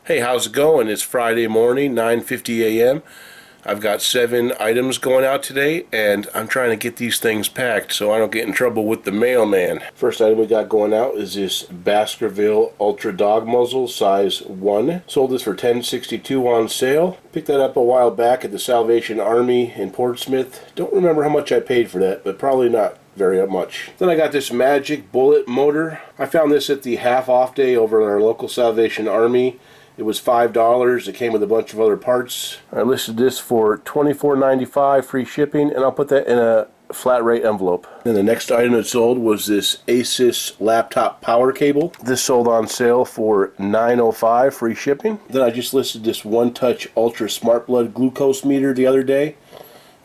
Hey, how's it going? It's Friday morning, 9:50 a.m. I've got 7 items going out today, and I'm trying to get these things packed so I don't get in trouble with the mailman. First item we got going out is this Baskerville Ultra Dog Muzzle, size 1. Sold this for $10.62 on sale. Picked that up a while back at the Salvation Army in Portsmouth. Don't remember how much I paid for that, but probably not very much. Then I got this Magic Bullet motor. I found this at the half-off day over at our local Salvation Army. It was $5. It came with a bunch of other parts. I listed this for $24.95 free shipping, and I'll put that in a flat rate envelope. Then the next item that sold was this Asus laptop power cable. This sold on sale for $9.05 free shipping. Then I just listed this One Touch Ultra Smart Blood glucose meter the other day.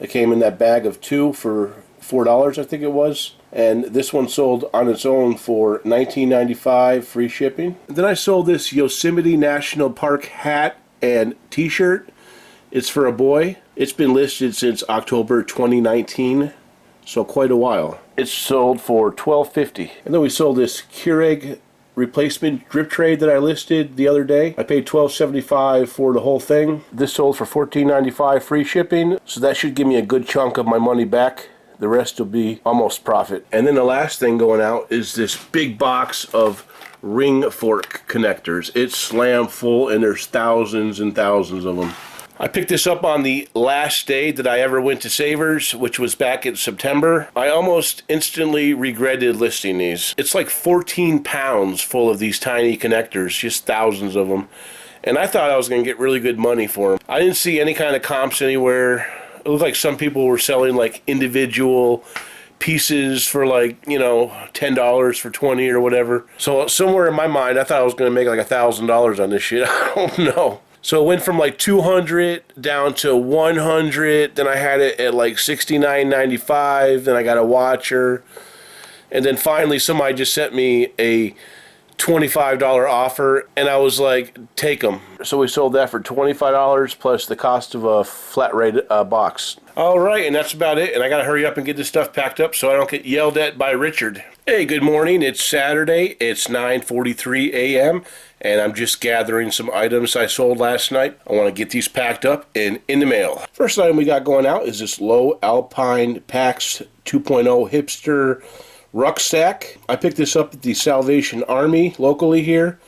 It came in that bag of 2 for $4, I think it was. And this one sold on its own for $19.95 free shipping. And then I sold this Yosemite National Park hat and t-shirt. It's for a boy. It's been listed since October 2019, so quite a while. It's sold for $12.50. And then we sold this Keurig replacement drip tray that I listed the other day. I paid $12.75 for the whole thing. This sold for $14.95 free shipping, so that should give me a good chunk of my money back. The rest will be almost profit. And then the last thing going out is this big box of ring fork connectors. It's slam full, and there's thousands and thousands of them. I picked this up on the last day that I ever went to Savers, which was back in September. I almost instantly regretted listing these. It's like 14 pounds full of these tiny connectors, just thousands of them. And I thought I was going to get really good money for them. I didn't see any kind of comps anywhere. It looked like some people were selling like individual pieces for like, $10 for 20 or whatever. So somewhere in my mind, I thought I was going to make like $1,000 on this shit. I don't know. So it went from like 200 down to 100. Then I had it at like $69.95. Then I got a watcher. And then finally somebody just sent me a $25 offer, and I was like, take them. So we sold that for $25 plus the cost of a flat rate box. All right, and that's about it. And I got to hurry up and get this stuff packed up so I don't get yelled at by Richard. Hey, good morning. It's Saturday. It's 9:43 a.m. and I'm just gathering some items I sold last night. I want to get these packed up and in the mail. First item we got going out is this Low Alpine Pax 2.0 hipster rucksack. I picked this up at the Salvation Army locally here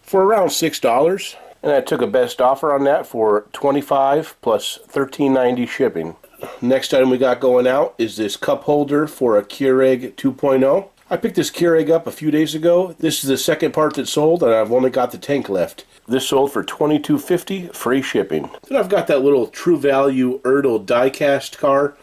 for around $6, and I took a best offer on that for $25 plus $13.90 shipping. Next item we got going out is this cup holder for a Keurig 2.0. I picked this Keurig up a few days ago. This is the second part that sold, and I've only got the tank left. This sold for $22.50 free shipping. Then I've got that little True Value Ertl die-cast car.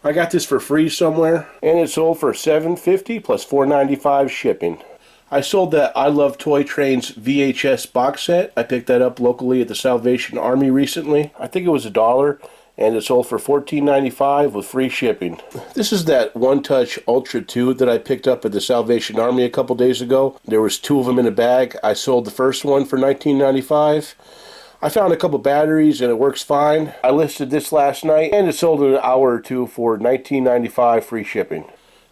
I got this for free somewhere, and it sold for $7.50 plus $4.95 shipping. I sold that I Love Toy Trains VHS box set. I picked that up locally at the Salvation Army recently. I think it was $1, and it sold for $14.95 with free shipping. This is that One Touch Ultra 2 that I picked up at the Salvation Army a couple days ago. There was 2 of them in a bag. I sold the first one for $19.95. I found a couple batteries and it works fine. I listed this last night and it sold in an hour or two for $19.95 free shipping.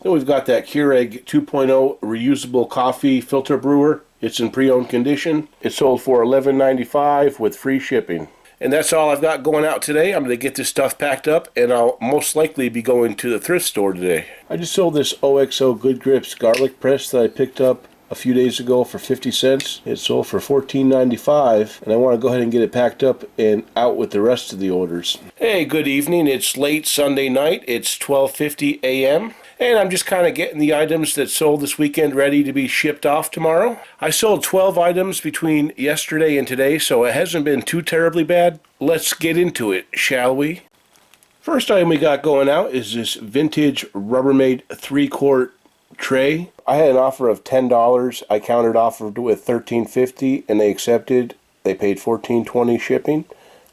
Then we've got that Keurig 2.0 reusable coffee filter brewer. It's in pre-owned condition. It sold for $11.95 with free shipping. And that's all I've got going out today. I'm going to get this stuff packed up, and I'll most likely be going to the thrift store today. I just sold this OXO Good Grips garlic press that I picked up a few days ago for 50 cents. It sold for $14.95, and I want to go ahead and get it packed up and out with the rest of the orders. Hey, good evening. It's late Sunday night. It's 12:50 a.m. and I'm just kind of getting the items that sold this weekend ready to be shipped off tomorrow. I sold 12 items between yesterday and today, so it hasn't been too terribly bad. Let's get into it, shall we? First item we got going out is this vintage Rubbermaid 3-quart tray. I had an offer of $10. I countered offered with $13.50 and they accepted. They paid $14.20 shipping.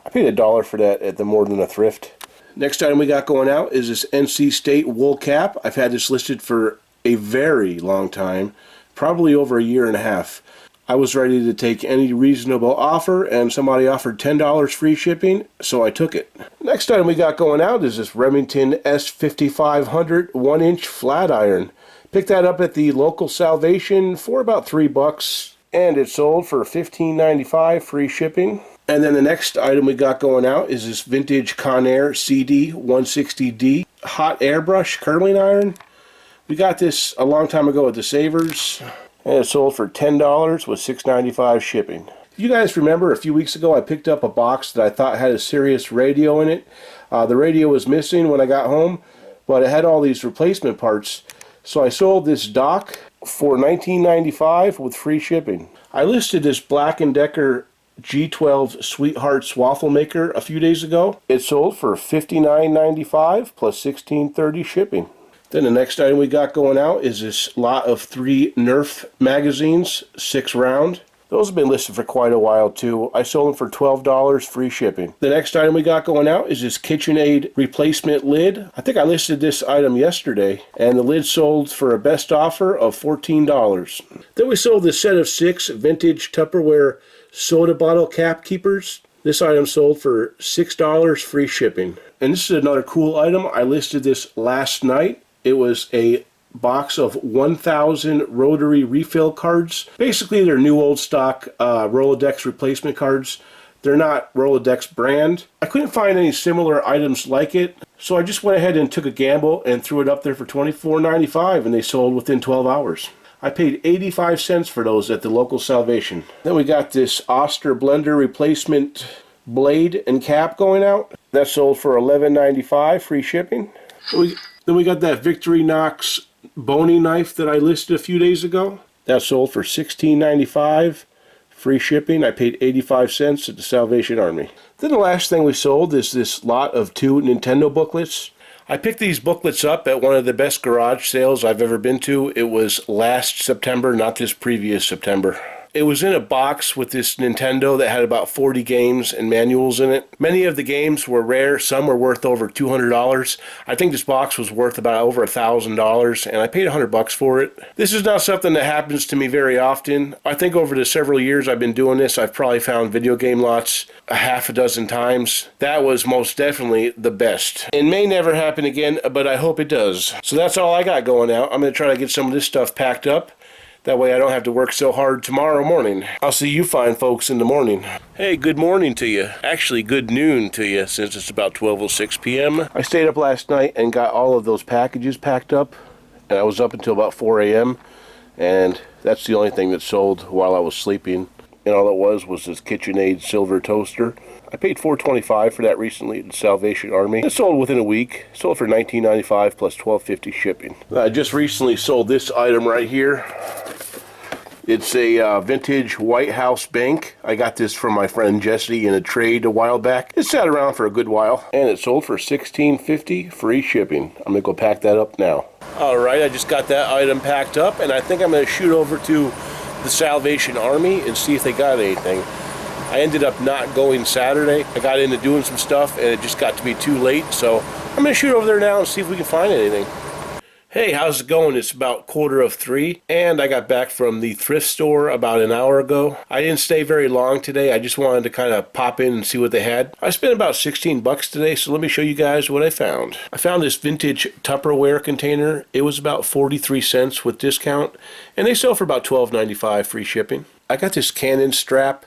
I paid $1 for that at the More Than a Thrift. Next item we got going out is this NC State wool cap. I've had this listed for a very long time, probably over a year and a half. I was ready to take any reasonable offer, and somebody offered $10 free shipping, so I took it. Next item we got going out is this Remington S5500 1-inch flat iron. Picked that up at the local Salvation for about $3. and it sold for $15.95, free shipping. And then the next item we got going out is this vintage Conair CD 160D hot airbrush curling iron. We got this a long time ago at the Savers, and it sold for $10 with $6.95 shipping. You guys remember a few weeks ago I picked up a box that I thought had a Sirius radio in it. The radio was missing when I got home, but it had all these replacement parts. So I sold this dock for $19.95 with free shipping. I listed this Black & Decker G12 Sweethearts waffle maker a few days ago. It sold for $59.95 plus $16.30 shipping. Then the next item we got going out is this lot of 3 Nerf magazines, 6 round. Those have been listed for quite a while too. I sold them for $12, free shipping. The next item we got going out is this KitchenAid replacement lid. I think I listed this item yesterday, and the lid sold for a best offer of $14. Then we sold this set of 6 vintage Tupperware soda bottle cap keepers. This item sold for $6, free shipping. And this is another cool item. I listed this last night. It was a box of 1,000 rotary refill cards. Basically, they're new old stock Rolodex replacement cards. They're not Rolodex brand. I couldn't find any similar items like it, so I just went ahead and took a gamble and threw it up there for $24.95, and they sold within 12 hours. I paid 85 cents for those at the local Salvation. Then we got this Oster blender replacement blade and cap going out. That sold for $11.95, free shipping. Then we got that Victorinox boning knife that I listed a few days ago. That sold for $16.95, free shipping. I paid 85 cents at the Salvation Army. Then the last thing we sold is this lot of 2 Nintendo booklets. I picked these booklets up at one of the best garage sales I've ever been to. It was last September, not this previous September. It was in a box with this Nintendo that had about 40 games and manuals in it. Many of the games were rare. Some were worth over $200. I think this box was worth about over $1,000, and I paid $100 for it. This is not something that happens to me very often. I think over the several years I've been doing this, I've probably found video game lots a half a dozen times. That was most definitely the best. It may never happen again, but I hope it does. So that's all I got going out. I'm going to try to get some of this stuff packed up. That way I don't have to work so hard tomorrow morning. I'll see you fine folks in the morning. Hey, good morning to you. Actually, good noon to you since it's about 12:06 p.m. I stayed up last night and got all of those packages packed up. And I was up until about 4 a.m. And that's the only thing that sold while I was sleeping. And all it was this KitchenAid silver toaster. I paid $4.25 for that recently at the Salvation Army. It sold within a week. Sold for $19.95 plus $12.50 shipping. I just recently sold this item right here. It's a vintage White House bank. I got this from my friend Jesse in a trade a while back. It sat around for a good while, and it sold for $16.50, free shipping. I'm gonna go pack that up now. All right, I just got that item packed up, and I think I'm gonna shoot over to the Salvation Army and see if they got anything. I ended up not going Saturday. I got into doing some stuff, and it just got to be too late, so I'm gonna shoot over there now and see if we can find anything. Hey, how's it going? It's about 2:45, and I got back from the thrift store about an hour ago. I didn't stay very long today. I just wanted to kind of pop in and see what they had. I spent about 16 bucks today, so let me show you guys what I found. I found this vintage Tupperware container. It was about 43 cents with discount, and they sell for about $12.95, free shipping. I got this Canon strap.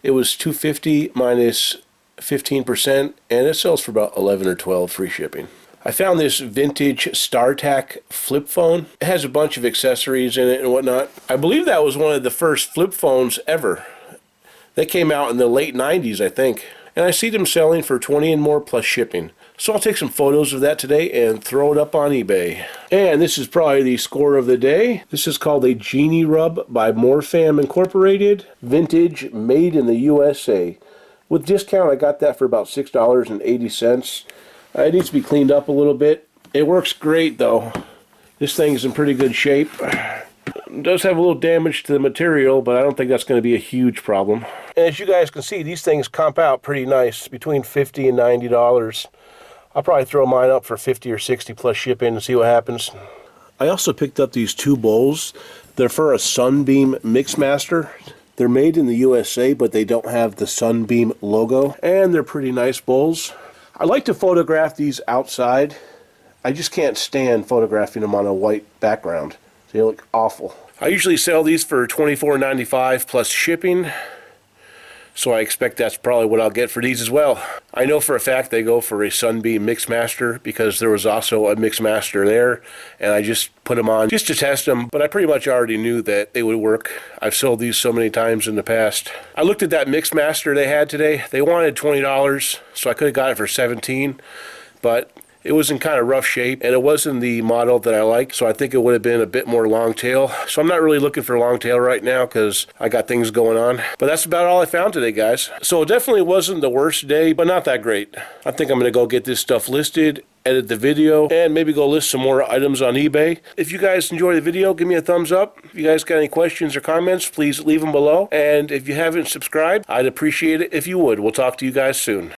It was $250 minus 15%, and it sells for about $11 or $12, free shipping. I found this vintage StarTAC flip phone. It has a bunch of accessories in it and whatnot. I believe that was one of the first flip phones ever. They came out in the late 90s, I think. And I see them selling for $20 and more plus shipping. So I'll take some photos of that today and throw it up on eBay. And this is probably the score of the day. This is called a Genie Rub by Morfam Incorporated. Vintage, made in the USA. With discount, I got that for about $6.80. It needs to be cleaned up a little bit. It works great though. This thing's in pretty good shape. It does have a little damage to the material, but I don't think that's going to be a huge problem. And as you guys can see, these things comp out pretty nice, between $50 and $90. I'll probably throw mine up for $50 or $60 plus shipping and see what happens. I also picked up these 2 bowls. They're for a Sunbeam Mixmaster. They're made in the USA, but they don't have the Sunbeam logo. And they're pretty nice bowls. I like to photograph these outside. I just can't stand photographing them on a white background. They look awful. I usually sell these for $24.95 plus shipping. So I expect that's probably what I'll get for these as well. I know for a fact they go for a Sunbeam Mixmaster because there was also a Mixmaster there, and I just put them on just to test them, but I pretty much already knew that they would work. I've sold these so many times in the past. I looked at that Mixmaster they had today. They wanted $20, so I could have got it for $17, but it was in kind of rough shape, and it wasn't the model that I like, so I think it would have been a bit more long tail. So I'm not really looking for long tail right now because I got things going on. But that's about all I found today, guys. So it definitely wasn't the worst day, but not that great. I think I'm going to go get this stuff listed, edit the video, and maybe go list some more items on eBay. If you guys enjoy the video, give me a thumbs up. If you guys got any questions or comments, please leave them below. And if you haven't subscribed, I'd appreciate it if you would. We'll talk to you guys soon.